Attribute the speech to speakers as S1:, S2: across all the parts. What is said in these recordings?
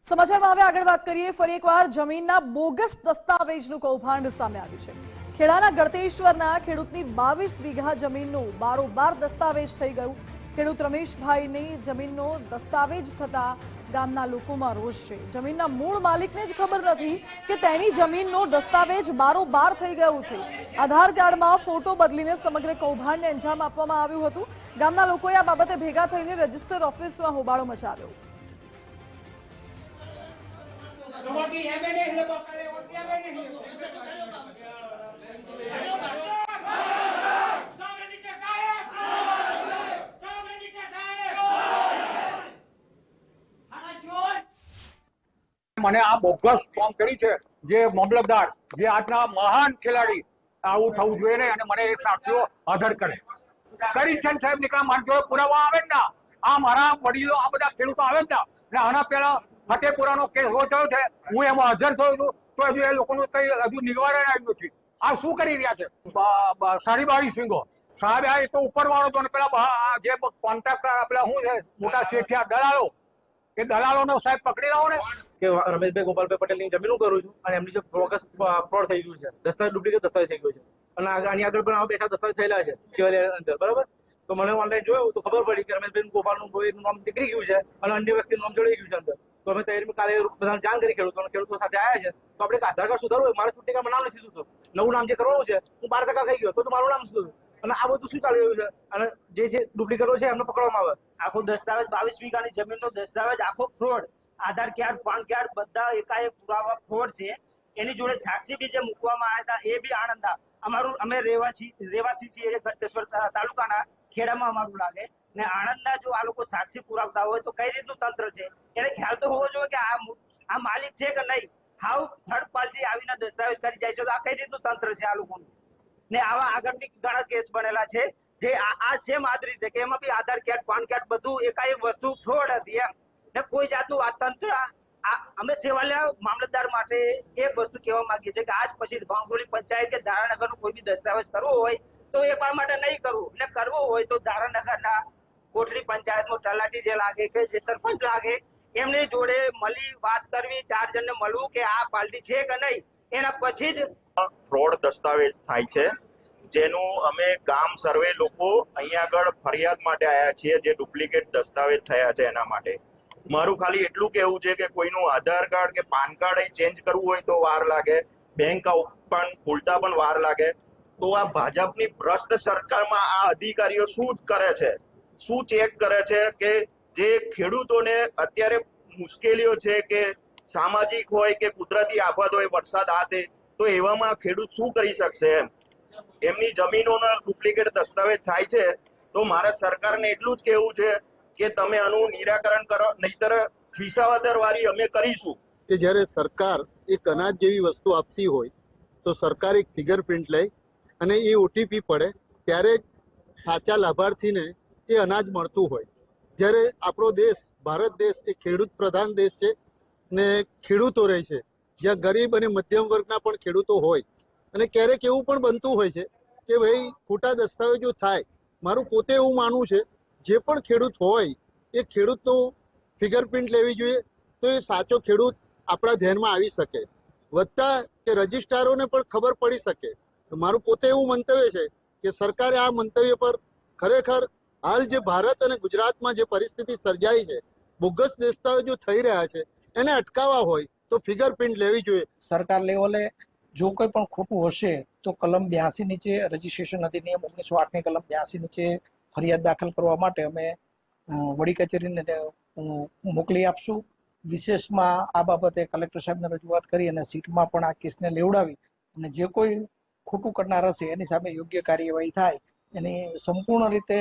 S1: સમાચારમાં હવે આગળ વાત કરીએ। ફરી એકવાર જમીનના બોગસ દસ્તાવેજનું કૌભાંડ સામે આવ્યું છે। ખેડાના ગળતેશ્વરના ખેડૂતની 22 વીઘા જમીનનું બારોબાર દસ્તાવેજ થઈ ગયું। ખેડૂત રમેશભાઈની જમીનનો દસ્તાવેજ થતા ગામના લોકોમાં રોષ છે। જમીનના મૂળ માલિકને જ ખબર નથી કે તેની જમીનનો દસ્તાવેજ બારોબાર થઈ ગયો છે। આધાર કાર્ડમાં ફોટો બદલીને સમગ્ર કૌભાંડને અંજામ આપવામાં આવ્યું હતું। ગામના લોકોએ આ બાબતે ભેગા થઈને રજિસ્ટર ઓફિસમાં હોબાળો મચાવ્યો।
S2: મને આ બોગસ ફોર્મ કરી છે જે મામલતદાર જે આજના મહાન ખેલાડી આવું થવું જોઈએ ને અને મને એ સાક્ષીઓ હાજર કરે કરી છે સાહેબ નીકળા માનજો પુરાવા આવે જ ના આ મારા વડીલો આ બધા ખેડૂતો આવે જ ના ને આના પહેલા ફતેપુરાનો કેસ થયો છે હું એમાં હાજર થયો છું તો હજુ એ લોકોનું કઈ હજુ નિવારણ આવ્યું નથી। આ શું કરી રહ્યા છે સારી બારી સિંગો સાહેબ આ એ તો ઉપર વાળો તો પેલા જે કોન્ટ્રાક્ટર પેલા શું છે મોટા શેઠિયા દલાલો એ દલાલોનો સાહેબ પકડી લાવો ને
S3: કે રમેશભાઈ ગોપાલભાઈ પટેલની જમીન કરું છું અને એમની જે બોગસ ફ્રોડ થઈ ગયું છે દસ્તાવેજ ડુપ્લિકેટ દસ્તાવેજ થઈ ગયો છે અને આની આગળ પણ બે ચાર દસ્તાવેજ થયેલા છે સિવાય અંદર બરાબર તો મને ઓનલાઈન જોયું તો ખબર પડી કે રમેશભાઈ ગોપાલનું નામ નીકળી ગયું છે અને અન્ય વ્યક્તિનું નામ જોડાઈ ગયું છે અંદર તો અમે તૈયારી કાલે બધાને જાણ કરી ખેડૂતો સાથે આવ્યા છે તો આપણે આધાર કાર્ડ સુધારવું હોય મારે ચૂંટણી કાર્ડમાં નામ નથી સુધરું નવું નામ જે કરવાનું છે હું 12% ખાઈ ગયો તો મારું નામ સુધરું અને આ બધું શું ચાલી રહ્યું છે અને જે ડુપ્લિકેટો છે એમને પકડવામાં આવે
S4: આખો દસ્તાવેજ 22 વીઘાની જમીનનો દસ્તાવેજ આખો ફ્રોડ આધાર કાર્ડ પાન કાર્ડ બધા એકાએક પુરાવા ફ્રોડ છે। એની જોડે સાક્ષી બી જે મૂકવામાં આવ્યા હતા એ બી આણંદા અમારું અમે રહેવાસી છીએ ગળતેશ્વર તાલુકાના ખેડામાં અમારું લાગે ને આણંદના જો આ લોકો સાક્ષી પુરાવતા હોય તો કઈ રીતનું તંત્ર છે એને ખ્યાલ તો હોવો જોઈએ કે આ માલિક છે કે નહીં હાવ થર્ડ પાર્ટી આવીને દસ્તાવેજ કરી જાય છે તો આ કઈ રીતનું તંત્ર છે આ લોકોનું ને આવા આગળ બી ઘણા કેસ બનેલા છે જે આ સેમ આ રીતે કે એમાં બી આધાર કાર્ડ પાન કાર્ડ બધું એકાએક વસ્તુ ફ્રોડ હતી એમ ને કોઈ જાતનું આ તંત્ર અમે સેવાલય મામલતદાર માટે એક વસ્તુ કહેવા માંગીએ છીએ કે આજ પછી ભાંગોળી પંચાયત કે ધારાનગરનો કોઈ બી દસ્તાવેજ કરવો હોય તો એકવાર માટે નહીં કરવું ને કરવો હોય તો ધારાનગરના કોઠડી પંચાયતમાં તલાટી જે લાગે કે જે સરપંચ લાગે એમની જોડે મળી વાત કરવી 4 જણને મળવું કે આ પાર્ટી છે કે નહીં એના પછી જ
S5: ફ્રોડ દસ્તાવેજ થાય છે જેનું અમે ગામ સર્વે લોકો અહીંયા આગળ ફરિયાદ માટે આવ્યા છીએ જે ડુપ્લિકેટ દસ્તાવેજ થયા છે એના માટે મારું ખાલી એટલું કહેવું છે કે કોઈનું આધાર કાર્ડ કે પાન કાર્ડ ચેન્જ કરવું હોય તો વાર લાગે બેંક પણ ખોલતા પણ વાર લાગે તો આ ભાજપની ભ્રષ્ટ સરકારમાં આ અધિકારીઓ શું કરે છે શું ચેક કરે છે કે જે ખેડૂતોને અત્યારે મુશ્કેલીઓ છે કે સામાજિક હોય કે કુદરતી આફત હોય વરસાદ આ તે તો એવામાં ખેડૂત શું કરી શકશે એમની જમીનોના ડુપ્લિકેટ દસ્તાવેજ થાય છે તો મારે સરકારને એટલું જ કહેવું છે કે તમે આનું નિરાકરણ કરો નહીતર વિસાવદર વાળી અમે કરીશું।
S6: કે જ્યારે સરકાર એક અનાજ જેવી વસ્તુ આપતી હોય તો સરકાર એક ફિંગરપ્રિન્ટ લે અને એ ઓટીપી પડે ત્યારે સાચા લાભાર્થીને એ અનાજ મળતું હોય। જ્યારે આપણો દેશ ભારત દેશ એ ખેડૂત પ્રધાન દેશ છે ને ખેડૂતો રહે છે જ્યાં ગરીબ અને મધ્યમ વર્ગના પણ ખેડૂતો હોય અને ક્યારેક એવું પણ બનતું હોય છે કે ભાઈ ખોટા દસ્તાવેજો થાય। મારું પોતે એવું માનવું છે જે પણ ખેડૂત હોય એ ખેડૂતનું ફિંગરપ્રિન્ટ લેવી જોઈએ તો એ સાચો ખેડૂત આપણા ધ્યાનમાં આવી શકે વધતા કે રજિસ્ટ્રારોને પણ ખબર પડી શકે। તો મારું પોતે એવું મંતવ્ય છે કે સરકારે આ મંતવ્ય પર ખરેખર હાલ જે ભારત અને ગુજરાતમાં જે પરિસ્થિતિ સર્જાઈ છે બોગસ દસ્તાવેજો થઈ રહ્યા છે એને અટકાવવા હોય તો ફિંગરપ્રિન્ટ લેવી જોઈએ।
S7: સરકાર લેવલે જો કોઈ પણ ખોટું હશે તો કલમ 82 નીચે રજીસ્ટ્રેશન અધિનિયમ 1908 ની કલમ 82 નીચે ફરિયાદ દાખલ કરવા માટે અમે વડી કચેરીને મોકલી આપશું। વિશેષમાં આ બાબતે કલેક્ટર સાહેબને રજૂઆત કરી અને સીટમાં પણ આ કેસને લેવડાવી અને જે કોઈ ખોટું કરનાર હશે એની સામે યોગ્ય કાર્યવાહી થાય એની સંપૂર્ણ રીતે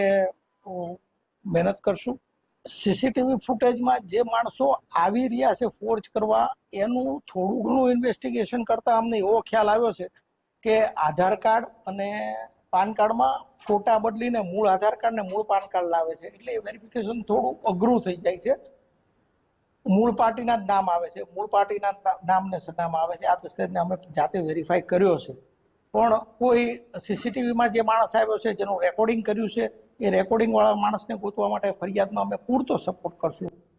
S7: મહેનત કરશું। સીસીટીવી ફૂટેજમાં જે માણસો આવી રહ્યા છે ફોર્જ કરવા એનું થોડું ઘણું ઇન્વેસ્ટિગેશન કરતાં અમને એવો ખ્યાલ આવ્યો છે કે આધાર કાર્ડ અને પાન કાર્ડમાં ફોટા બદલીને મૂળ આધાર કાર્ડ ને મૂળ પાન કાર્ડ લાવે છે એટલે વેરિફિકેશન થોડું અઘરું થઈ જાય છે। મૂળ પાર્ટીના જ નામ આવે છે મૂળ પાર્ટીના નામ ને સરનામા આવે છે। આ દસ્તાવેજને અમે જાતે વેરીફાઈ કર્યો છે પણ કોઈ સીસીટીવીમાં જે માણસ આવ્યો છે જેનું રેકોર્ડિંગ કર્યું છે એ રેકોર્ડિંગ વાળા માણસને ગોતવા માટે ફરિયાદમાં અમે પૂરતો સપોર્ટ કરશું।